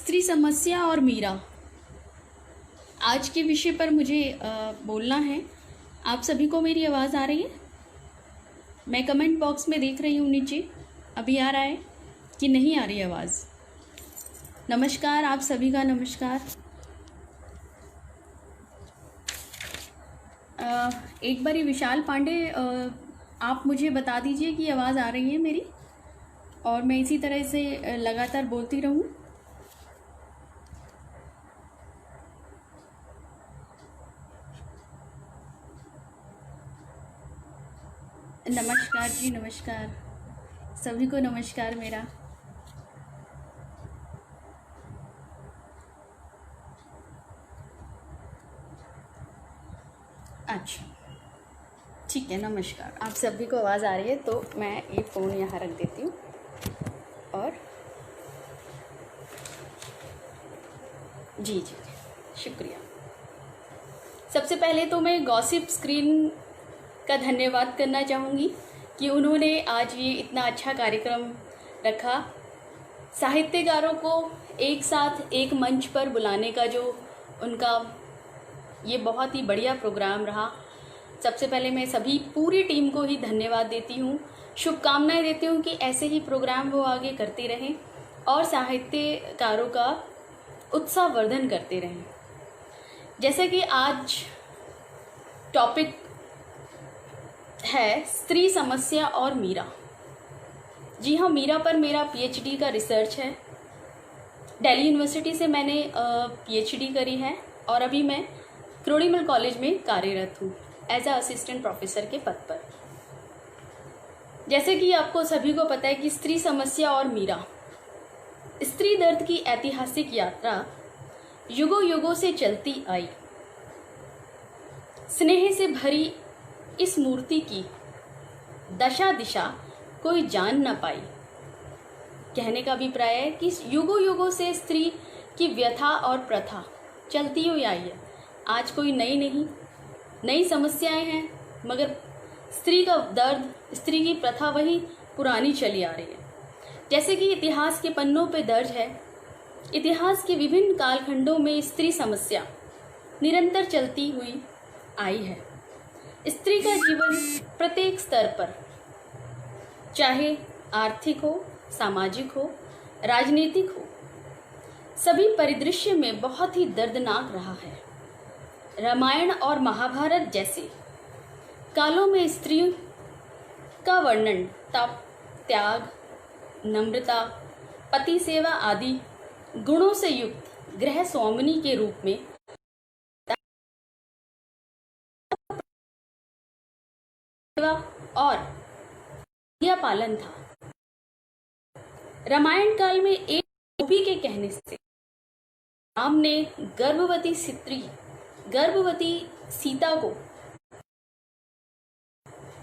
स्त्री समस्या और मीरा, आज के विषय पर मुझे बोलना है। आप सभी को मेरी आवाज़ आ रही है? मैं कमेंट बॉक्स में देख रही हूँ नीचे, अभी आ रहा है कि नहीं आ रही आवाज़? नमस्कार, आप सभी का नमस्कार। एक बारी विशाल पांडे, आप मुझे बता दीजिए कि आवाज़ आ रही है मेरी, और मैं इसी तरह से लगातार बोलती रहूँ। नमस्कार जी, नमस्कार सभी को, नमस्कार मेरा। अच्छा, ठीक है, नमस्कार। आप सभी को आवाज़ आ रही है तो मैं ये फ़ोन यहाँ रख देती हूँ और जी, शुक्रिया। सबसे पहले तो मैं गॉसिप स्क्रीन का धन्यवाद करना चाहूँगी कि उन्होंने आज ये इतना अच्छा कार्यक्रम रखा। साहित्यकारों को एक साथ एक मंच पर बुलाने का जो उनका ये बहुत ही बढ़िया प्रोग्राम रहा। सबसे पहले मैं सभी पूरी टीम को ही धन्यवाद देती हूँ, शुभकामनाएं देती हूँ कि ऐसे ही प्रोग्राम वो आगे करते रहें और साहित्यकारों का उत्साह वर्धन करते रहें। जैसे कि आज टॉपिक है स्त्री समस्या और मीरा। जी हाँ, मीरा पर मेरा पीएचडी का रिसर्च है। दिल्ली यूनिवर्सिटी से मैंने पीएचडी करी है और अभी मैं क्रोड़ीमल कॉलेज में कार्यरत हूँ एज अ असिस्टेंट प्रोफेसर के पद पर। जैसे कि आपको सभी को पता है कि स्त्री समस्या और मीरा, स्त्री दर्द की ऐतिहासिक यात्रा युगों युगों से चलती आई। स्नेह से भरी इस मूर्ति की दशा दिशा कोई जान न पाई। कहने का अभिप्राय है कि युगों युगों से स्त्री की व्यथा और प्रथा चलती हुई आई है। आज कोई नई समस्याएं हैं, मगर स्त्री का दर्द, स्त्री की प्रथा वही पुरानी चली आ रही है। जैसे कि इतिहास के पन्नों पे दर्ज है, इतिहास के विभिन्न कालखंडों में स्त्री समस्या निरंतर चलती हुई आई है। स्त्री का जीवन प्रत्येक स्तर पर, चाहे आर्थिक हो, सामाजिक हो, राजनीतिक हो, सभी परिदृश्य में बहुत ही दर्दनाक रहा है। रामायण और महाभारत जैसे कालों में स्त्री का वर्णन तप, त्याग, नम्रता, पति सेवा आदि गुणों से युक्त गृह स्वामिनी के रूप में और पालन था। रामायण काल में एक धोबी के कहने से राम ने गर्भवती सीता को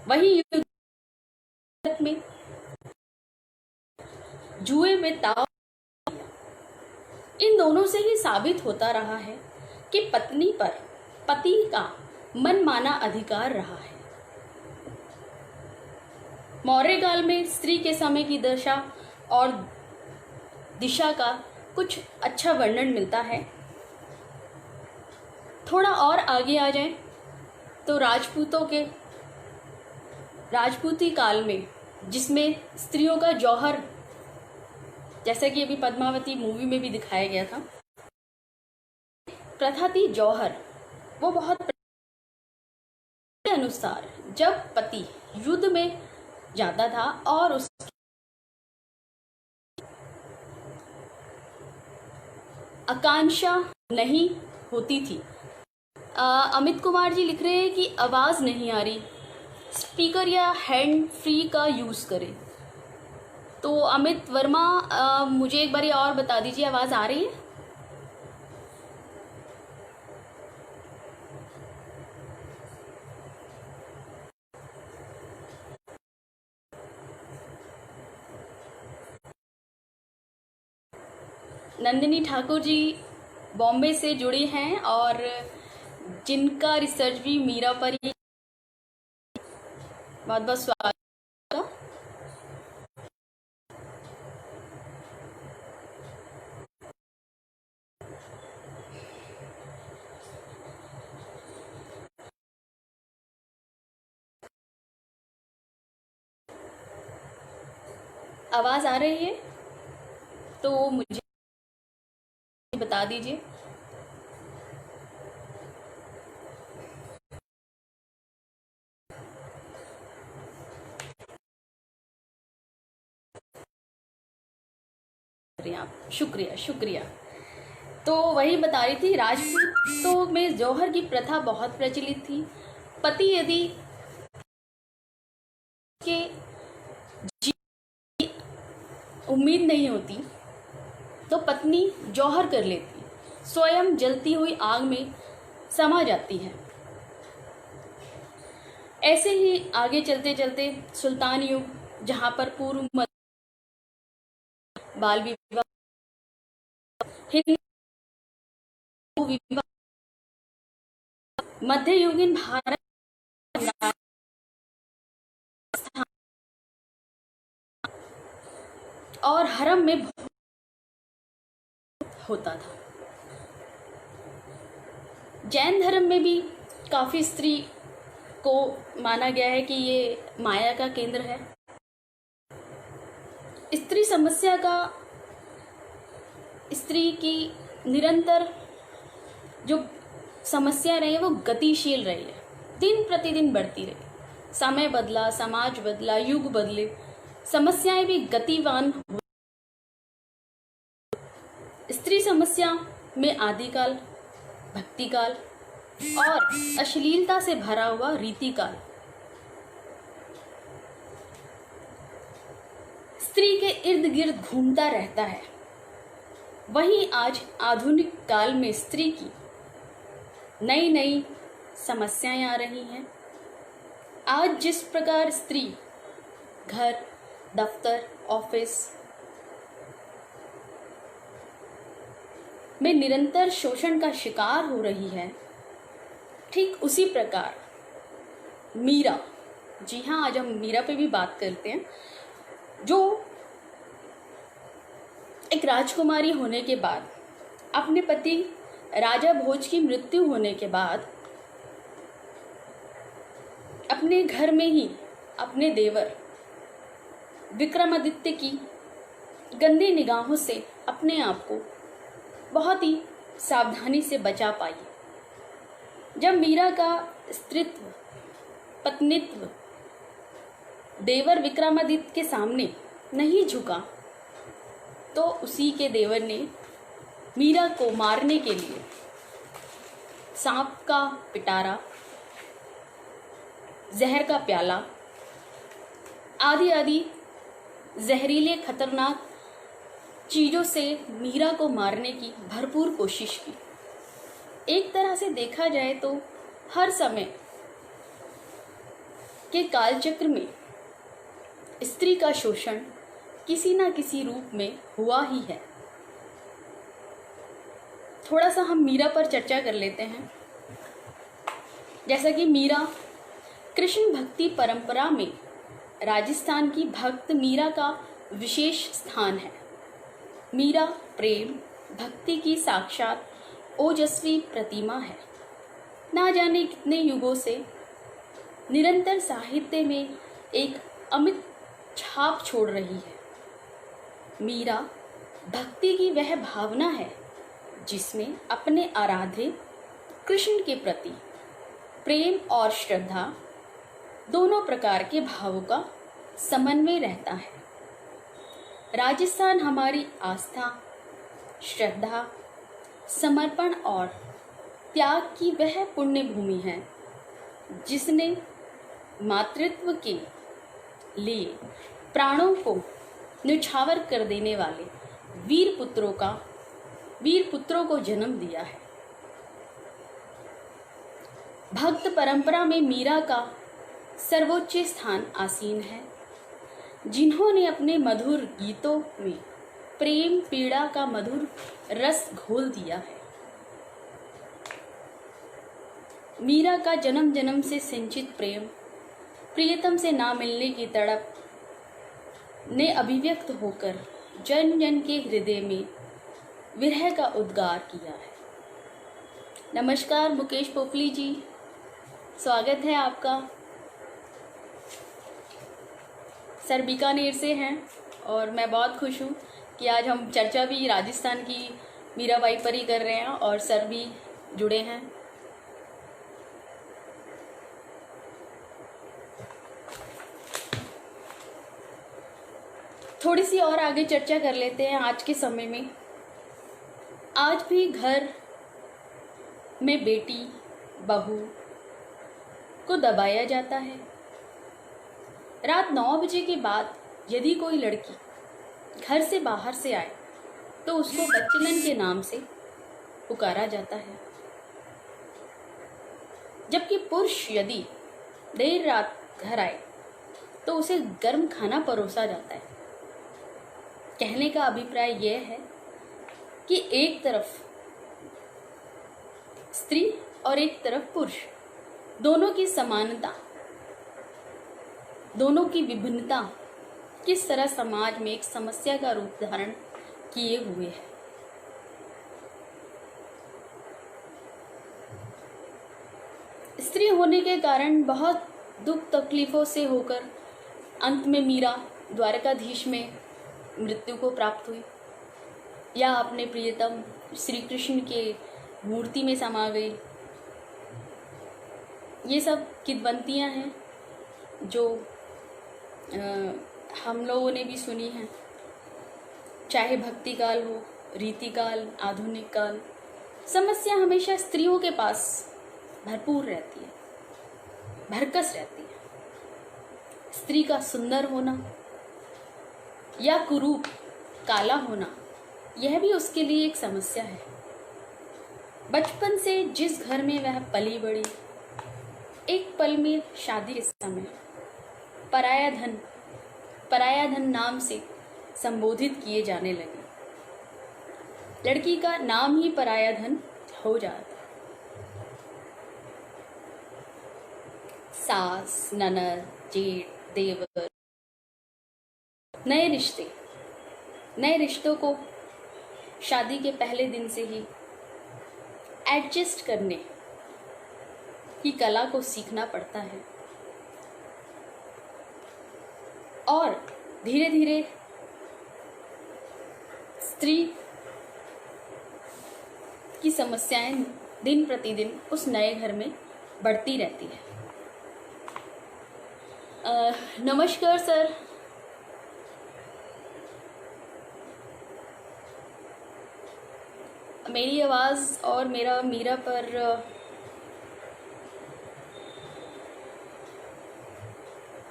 वही युद्ध में जुए में ताव। इन दोनों से ही साबित होता रहा है कि पत्नी पर पति का मनमाना अधिकार रहा है। मौर्य काल में स्त्री के समय की दशा और दिशा का कुछ अच्छा वर्णन मिलता है। थोड़ा और आगे आ जाएं तो राजपूती काल में, जिसमें स्त्रियों का जौहर, जैसा कि अभी पद्मावती मूवी में भी दिखाया गया था, प्रथा थी जौहर। वो बहुत के अनुसार जब पति युद्ध में जाता था और उस आकांक्षा नहीं होती थी। अमित कुमार जी लिख रहे हैं कि आवाज़ नहीं आ रही, स्पीकर या हैंड फ्री का यूज़ करें। तो अमित वर्मा, मुझे एक बार और बता दीजिए, आवाज़ आ रही है? नंदिनी ठाकुर जी बॉम्बे से जुड़ी हैं और जिनका रिसर्च भी मीरा पर ही। बहुत बहुत स्वागत। आवाज़ आ रही है तो मुझे बता दीजिए। आप शुक्रिया शुक्रिया। तो वही बता रही थी, राजपूतों में जौहर की प्रथा बहुत प्रचलित थी। पति यदि के उम्मीद नहीं होती तो पत्नी जौहर कर लेती, स्वयं जलती हुई आग में समा जाती है। ऐसे ही आगे चलते चलते सुल्तान युग, जहाँ पर पूर्व बाल विवाह, हिंदू विवाह, मध्ययुगीन भारत और हरम में होता था। जैन धर्म में भी काफ़ी स्त्री को माना गया है कि ये माया का केंद्र है। स्त्री समस्या का, स्त्री की निरंतर जो समस्या रही है वो गतिशील रही है, दिन प्रतिदिन बढ़ती रही। समय बदला, समाज बदला, युग बदले, समस्याएं भी गतिवान हुई। स्त्री समस्या में आदिकाल, भक्तिकाल और अश्लीलता से भरा हुआ रीतिकाल, स्त्री के इर्द गिर्द घूमता रहता है। वहीं आज आधुनिक काल में स्त्री की नई नई समस्याएं आ रही हैं। आज जिस प्रकार स्त्री घर, दफ्तर, ऑफिस में निरंतर शोषण का शिकार हो रही है, ठीक उसी प्रकार मीरा, जी हाँ, आज हम मीरा पे भी बात करते हैं, जो एक राजकुमारी होने के बाद, अपने पति राजा भोज की मृत्यु होने के बाद, अपने घर में ही अपने देवर विक्रमादित्य की गंदी निगाहों से अपने आप को बहुत ही सावधानी से बचा पाई। जब मीरा का स्त्रीत्व, पत्नीत्व देवर विक्रमादित्य के सामने नहीं झुका, तो उसी के देवर ने मीरा को मारने के लिए सांप का पिटारा, जहर का प्याला आदि आदि जहरीले खतरनाक चीज़ों से मीरा को मारने की भरपूर कोशिश की। एक तरह से देखा जाए तो हर समय के कालचक्र में स्त्री का शोषण किसी न किसी रूप में हुआ ही है। थोड़ा सा हम मीरा पर चर्चा कर लेते हैं। जैसा कि मीरा कृष्ण भक्ति परंपरा में राजस्थान की भक्त मीरा का विशेष स्थान है। मीरा प्रेम भक्ति की साक्षात ओजस्वी प्रतिमा है। ना जाने कितने युगों से निरंतर साहित्य में एक अमिट छाप छोड़ रही है। मीरा भक्ति की वह भावना है जिसमें अपने आराध्य कृष्ण के प्रति प्रेम और श्रद्धा, दोनों प्रकार के भावों का समन्वय रहता है। राजस्थान हमारी आस्था, श्रद्धा, समर्पण और त्याग की वह पुण्य भूमि है जिसने मातृत्व के लिए प्राणों को न्यौछावर कर देने वाले वीर पुत्रों को जन्म दिया है। भक्त परंपरा में मीरा का सर्वोच्च स्थान आसीन है, जिन्होंने अपने मधुर गीतों में प्रेम पीड़ा का मधुर रस घोल दिया है। मीरा का जन्म जन्म से सिंचित प्रेम, प्रियतम से ना मिलने की तड़प ने अभिव्यक्त होकर जन जन के हृदय में विरह का उद्गार किया है। नमस्कार मुकेश पोपली जी, स्वागत है आपका। सर बीकानेर से हैं और मैं बहुत खुश हूँ कि आज हम चर्चा भी राजस्थान की मीराबाई पर ही कर रहे हैं और सर भी जुड़े हैं। थोड़ी सी और आगे चर्चा कर लेते हैं। आज के समय में आज भी घर में बेटी बहू को दबाया जाता है। रात 9 बजे के बाद यदि कोई लड़की घर से बाहर से आए तो उसको बच्चनन के नाम से पुकारा जाता है, जबकि पुरुष यदि देर रात घर आए तो उसे गर्म खाना परोसा जाता है। कहने का अभिप्राय यह है कि एक तरफ स्त्री और एक तरफ पुरुष, दोनों की समानता, दोनों की विभिन्नता किस तरह समाज में एक समस्या का रूप धारण किए हुए है। स्त्री होने के कारण बहुत दुख तकलीफों से होकर अंत में मीरा द्वारकाधीश में मृत्यु को प्राप्त हुई, या अपने प्रियतम श्री कृष्ण के मूर्ति में समा गई। ये सब किंवदंतियाँ हैं जो हम लोगों ने भी सुनी हैं, चाहे भक्ति काल हो, रीति काल, आधुनिक काल। समस्या हमेशा स्त्रियों के पास भरपूर रहती है, भरकस रहती है। स्त्री का सुंदर होना या कुरूप काला होना, यह भी उसके लिए एक समस्या है। बचपन से जिस घर में वह पली बड़ी, एक पल में शादी के समय पराया धन नाम से संबोधित किए जाने लगे। लड़की का नाम ही पराया धन हो जाता। सास, ननद, जेठ, देवर, नए रिश्तों को शादी के पहले दिन से ही एडजस्ट करने की कला को सीखना पड़ता है, और धीरे धीरे स्त्री की समस्याएं दिन प्रतिदिन उस नए घर में बढ़ती रहती है। नमस्कार सर। मेरी आवाज़ और मेरा मीरा पर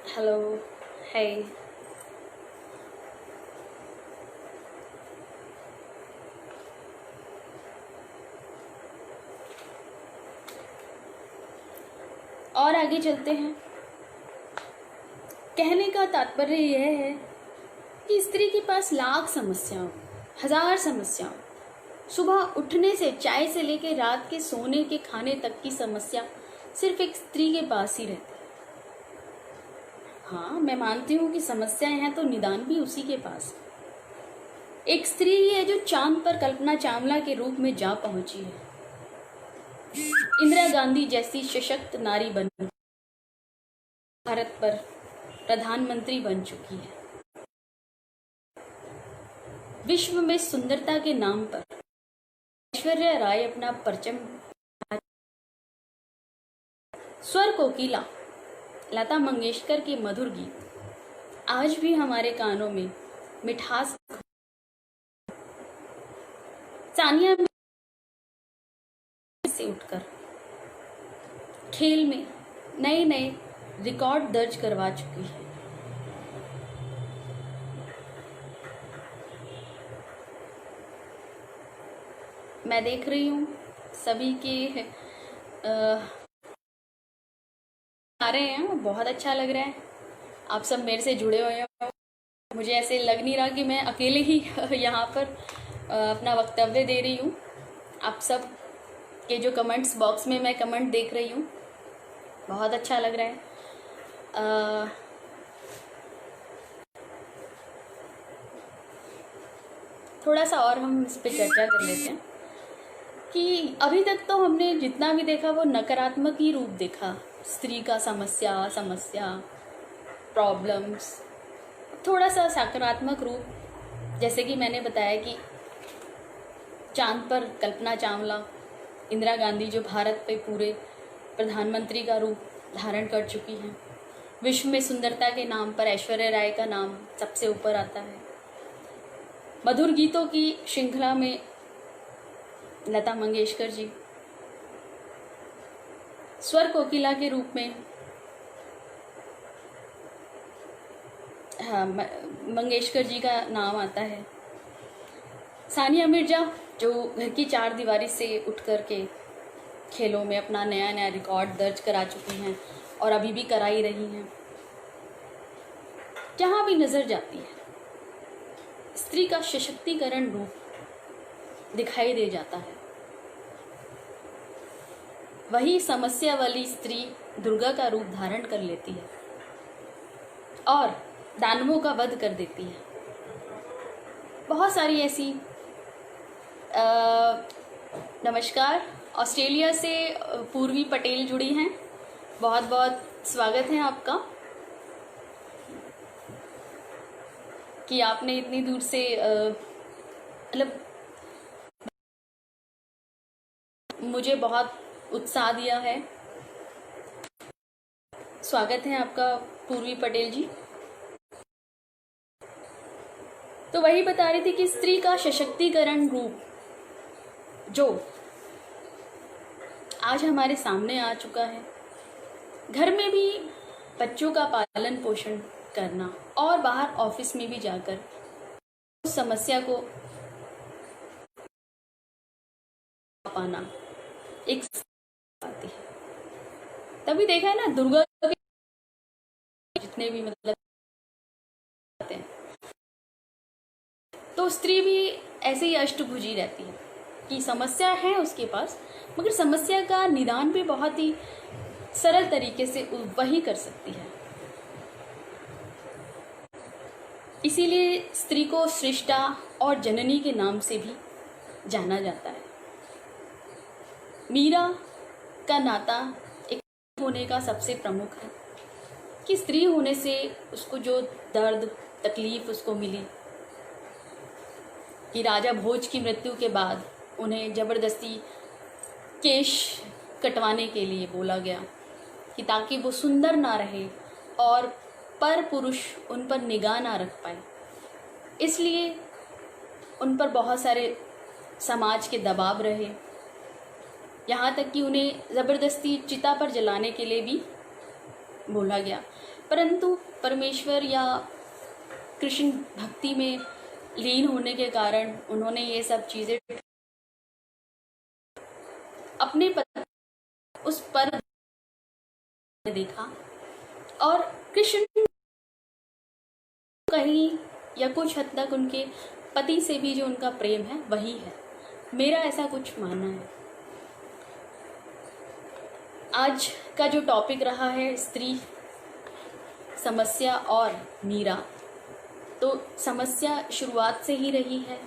हेलो है। और आगे चलते हैं। कहने का तात्पर्य यह है कि स्त्री के पास लाख समस्याओं, हजार समस्याओं, सुबह उठने से चाय से लेकर रात के सोने के खाने तक की समस्या सिर्फ एक स्त्री के पास ही रहती है। हाँ, मैं मानती हूँ कि समस्याएं हैं तो निदान भी उसी के पास। एक स्त्री ही है जो चांद पर कल्पना चावला के रूप में जा पहुंची है। इंदिरा गांधी जैसी सशक्त नारी बन भारत पर प्रधानमंत्री बन चुकी है। विश्व में सुंदरता के नाम पर ऐश्वर्या राय अपना परचम, स्वर कोकिला लता मंगेशकर के मधुर गीत आज भी हमारे कानों में मिठास। सानिया से उठकर खेल में नए नए रिकॉर्ड दर्ज करवा चुकी है। मैं देख रही हूँ सभी के आ रहे हैं, बहुत अच्छा लग रहा है। आप सब मेरे से जुड़े हुए हैं। मुझे ऐसे लग नहीं रहा कि मैं अकेले ही यहाँ पर अपना वक्तव्य दे रही हूँ। आप सब के जो कमेंट्स बॉक्स में मैं कमेंट देख रही हूँ, बहुत अच्छा लग रहा है। थोड़ा सा और हम इस पे चर्चा कर लेते हैं कि अभी तक तो हमने जितना भी देखा वो नकारात्मक ही रूप देखा। स्त्री का समस्या प्रॉब्लम्स, थोड़ा सा सकारात्मक रूप, जैसे कि मैंने बताया कि चांद पर कल्पना चावला, इंदिरा गांधी जो भारत पे पूरे प्रधानमंत्री का रूप धारण कर चुकी हैं। विश्व में सुंदरता के नाम पर ऐश्वर्या राय का नाम सबसे ऊपर आता है। मधुर गीतों की श्रृंखला में लता मंगेशकर जी, स्वर कोकिला के रूप में मंगेशकर जी का नाम आता है। सानिया मिर्जा जो घर की चार दीवारी से उठ कर के खेलों में अपना नया नया रिकॉर्ड दर्ज करा चुकी हैं और अभी भी करा ही रही हैं। जहाँ भी नजर जाती है स्त्री का सशक्तिकरण रूप दिखाई दे जाता है। वही समस्या वाली स्त्री दुर्गा का रूप धारण कर लेती है और दानवों का वध कर देती है। बहुत सारी ऐसी नमस्कार, ऑस्ट्रेलिया से पूर्वी पटेल जुड़ी हैं, बहुत बहुत स्वागत है आपका कि आपने इतनी दूर से मतलब मुझे बहुत उत्साह दिया है। स्वागत है आपका पूर्वी पटेल जी। तो वही बता रही थी कि स्त्री का सशक्तिकरण रूप जो आज हमारे सामने आ चुका है, घर में भी बच्चों का पालन पोषण करना और बाहर ऑफिस में भी जाकर उस समस्या को पाना एक आती है। तभी देखा है ना, दुर्गा के जितने भी मतलब आते हैं तो स्त्री भी ऐसे ही अष्टभुजी रहती है कि समस्या है उसके पास, मगर समस्या का निदान भी बहुत ही सरल तरीके से वही कर सकती है। इसीलिए स्त्री को सृष्टा और जननी के नाम से भी जाना जाता है। मीरा का नाता एक होने का सबसे प्रमुख है कि स्त्री होने से उसको जो दर्द तकलीफ उसको मिली, कि राजा भोज की मृत्यु के बाद उन्हें जबरदस्ती केश कटवाने के लिए बोला गया कि ताकि वो सुंदर ना रहे और पर पुरुष उन पर निगाह ना रख पाए, इसलिए उन पर बहुत सारे समाज के दबाव रहे। यहाँ तक कि उन्हें ज़बरदस्ती चिता पर जलाने के लिए भी बोला गया, परंतु परमेश्वर या कृष्ण भक्ति में लीन होने के कारण उन्होंने ये सब चीज़ें अपने पति उस पर देखा और कृष्ण कहीं या कुछ हद तक उनके पति से भी जो उनका प्रेम है वही है, मेरा ऐसा कुछ मानना है। आज का जो टॉपिक रहा है स्त्री, समस्या और मीरा, तो समस्या शुरुआत से ही रही है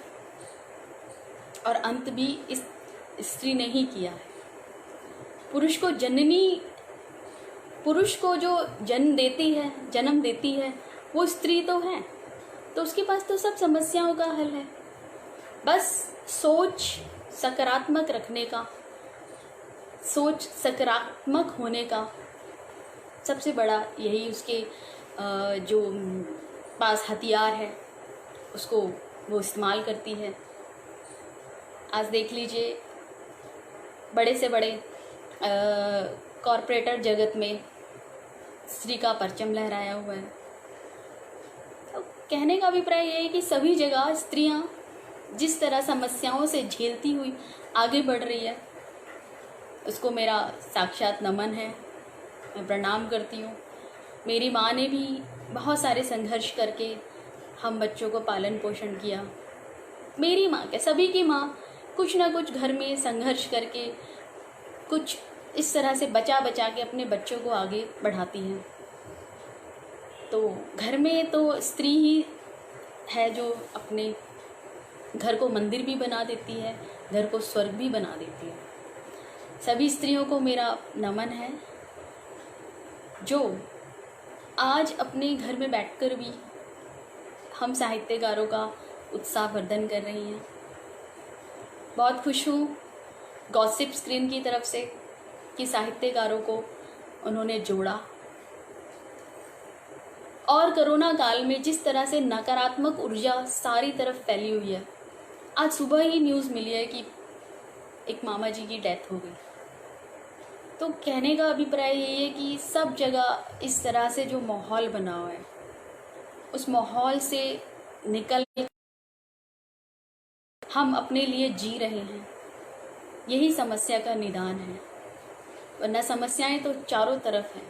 और अंत भी इस स्त्री ने ही किया है। पुरुष को जननी, पुरुष को जो जन्म देती है वो स्त्री तो है, तो उसके पास तो सब समस्याओं का हल है। बस सोच सकारात्मक रखने का, सोच सकारात्मक होने का सबसे बड़ा यही उसके जो पास हथियार है उसको वो इस्तेमाल करती है। आज देख लीजिए बड़े से बड़े कॉरपोरेटर जगत में स्त्री का परचम लहराया हुआ है। तो कहने का अभिप्राय ये है कि सभी जगह स्त्रियां जिस तरह समस्याओं से झेलती हुई आगे बढ़ रही है उसको मेरा साक्षात नमन है, मैं प्रणाम करती हूँ। मेरी माँ ने भी बहुत सारे संघर्ष करके हम बच्चों को पालन पोषण किया। मेरी माँ क्या, सभी की माँ कुछ ना कुछ घर में संघर्ष करके कुछ इस तरह से बचा बचा के अपने बच्चों को आगे बढ़ाती हैं। तो घर में तो स्त्री ही है जो अपने घर को मंदिर भी बना देती है, घर को स्वर्ग भी बना देती है। सभी स्त्रियों को मेरा नमन है जो आज अपने घर में बैठकर भी हम साहित्यकारों का उत्साहवर्धन कर रही हैं। बहुत खुश हूँ गॉसिप स्क्रीन की तरफ से कि साहित्यकारों को उन्होंने जोड़ा, और कोरोना काल में जिस तरह से नकारात्मक ऊर्जा सारी तरफ फैली हुई है, आज सुबह ही न्यूज़ मिली है कि एक मामा जी की डेथ हो गई। तो कहने का अभिप्राय यही है कि सब जगह इस तरह से जो माहौल बना हुआ है, उस माहौल से निकल हम अपने लिए जी रहे हैं, यही समस्या का निदान है। वरना समस्याएं तो चारों तरफ हैं।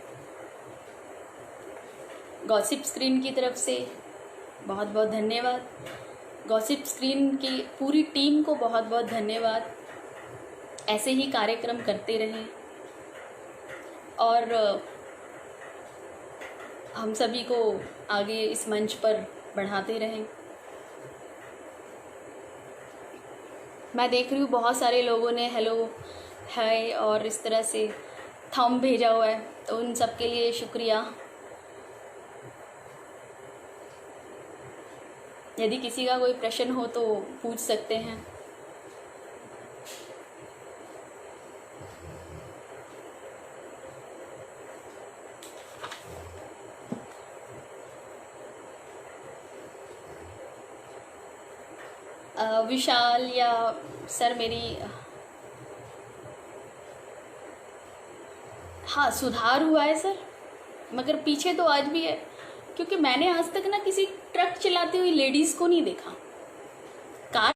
गॉसिप स्क्रीन की तरफ से बहुत बहुत धन्यवाद। गॉसिप स्क्रीन की पूरी टीम को बहुत बहुत धन्यवाद। ऐसे ही कार्यक्रम करते रहें और हम सभी को आगे इस मंच पर बढ़ाते रहें। मैं देख रही हूँ बहुत सारे लोगों ने हेलो, हाय और इस तरह से थंब भेजा हुआ है, तो उन सब के लिए शुक्रिया। यदि किसी का कोई प्रश्न हो तो पूछ सकते हैं। विशाल या सर मेरी, हाँ सुधार हुआ है सर, मगर पीछे तो आज भी है, क्योंकि मैंने आज तक ना किसी ट्रक चलाती हुई लेडीज़ को नहीं देखा। कार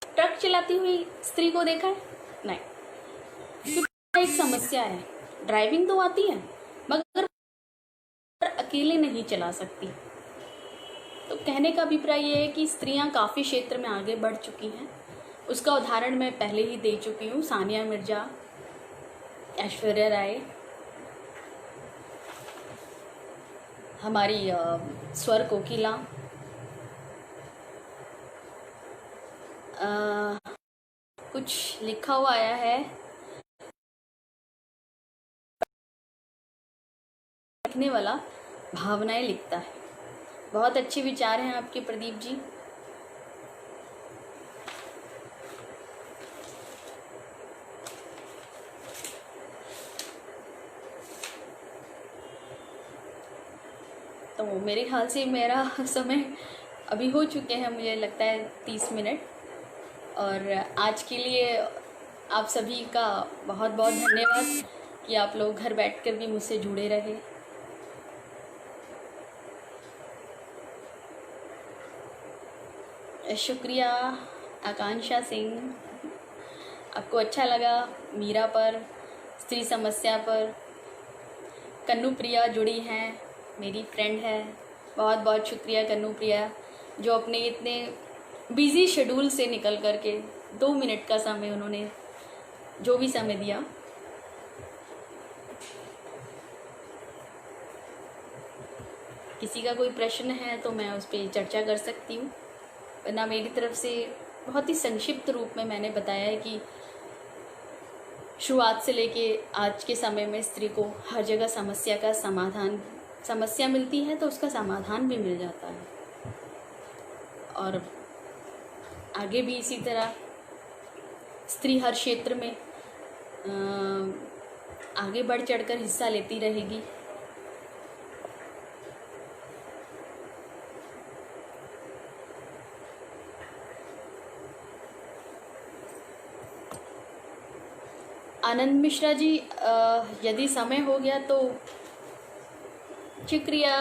ट्रक चलाती हुई स्त्री को देखा है? नहीं, क्योंकि एक समस्या है। ड्राइविंग तो आती है मगर अकेले नहीं चला सकती। तो कहने का अभिप्राय ये है कि स्त्रियां काफ़ी क्षेत्र में आगे बढ़ चुकी हैं। उसका उदाहरण मैं पहले ही दे चुकी हूँ। सानिया मिर्जा, ऐश्वर्या राय, हमारी स्वर कोकिला, कुछ लिखा हुआ आया है, लिखने वाला भावनाएं लिखता है। बहुत अच्छे विचार हैं आपके प्रदीप जी। तो मेरे ख्याल से मेरा समय अभी हो चुके हैं, मुझे लगता है 30 मिनट। और आज के लिए आप सभी का बहुत बहुत धन्यवाद कि आप लोग घर बैठकर भी मुझसे जुड़े रहे। शुक्रिया आकांक्षा सिंह, आपको अच्छा लगा मीरा पर, स्त्री समस्या पर। कन्नू प्रिया जुड़ी हैं, मेरी फ्रेंड है। बहुत बहुत शुक्रिया कन्नू प्रिया, जो अपने इतने बिज़ी शेड्यूल से निकल करके 2 मिनट का समय उन्होंने जो भी समय दिया। किसी का कोई प्रश्न है तो मैं उस पर चर्चा कर सकती हूँ, वरना मेरी तरफ से बहुत ही संक्षिप्त रूप में मैंने बताया है कि शुरुआत से लेके आज के समय में स्त्री को हर जगह समस्या मिलती है तो उसका समाधान भी मिल जाता है। और आगे भी इसी तरह स्त्री हर क्षेत्र में आगे बढ़ चढ़कर हिस्सा लेती रहेगी। आनंद मिश्रा जी, यदि समय हो गया तो शुक्रिया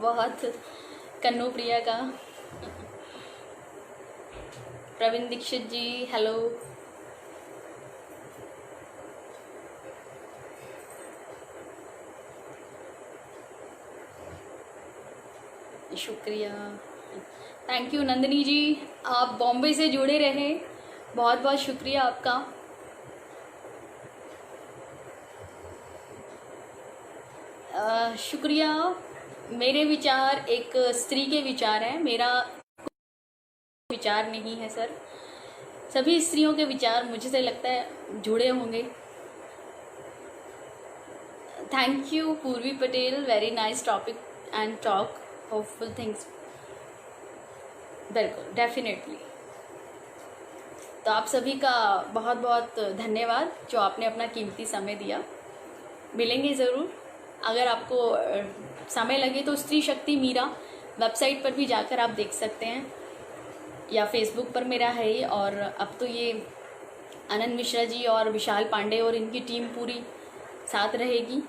बहुत कन्नू प्रिया का। प्रवीण दीक्षित जी हेलो। शुक्रिया, थैंक यू नंदिनी जी, आप बॉम्बे से जुड़े रहे, बहुत बहुत शुक्रिया आपका। शुक्रिया। मेरे विचार एक स्त्री के विचार हैं, मेरा विचार नहीं है सर। सभी स्त्रियों के विचार मुझे से लगता है जुड़े होंगे। थैंक यू पूर्वी Patel, very nice topic and talk. Hopeful things. बिल्कुल, डेफिनेटली। तो आप सभी का बहुत बहुत धन्यवाद जो आपने अपना कीमती समय दिया। मिलेंगे ज़रूर। अगर आपको समय लगे तो स्त्री शक्ति मीरा वेबसाइट पर भी जाकर आप देख सकते हैं, या फेसबुक पर मेरा है ही। और अब तो ये आनंद मिश्रा जी और विशाल पांडे और इनकी टीम पूरी साथ रहेगी।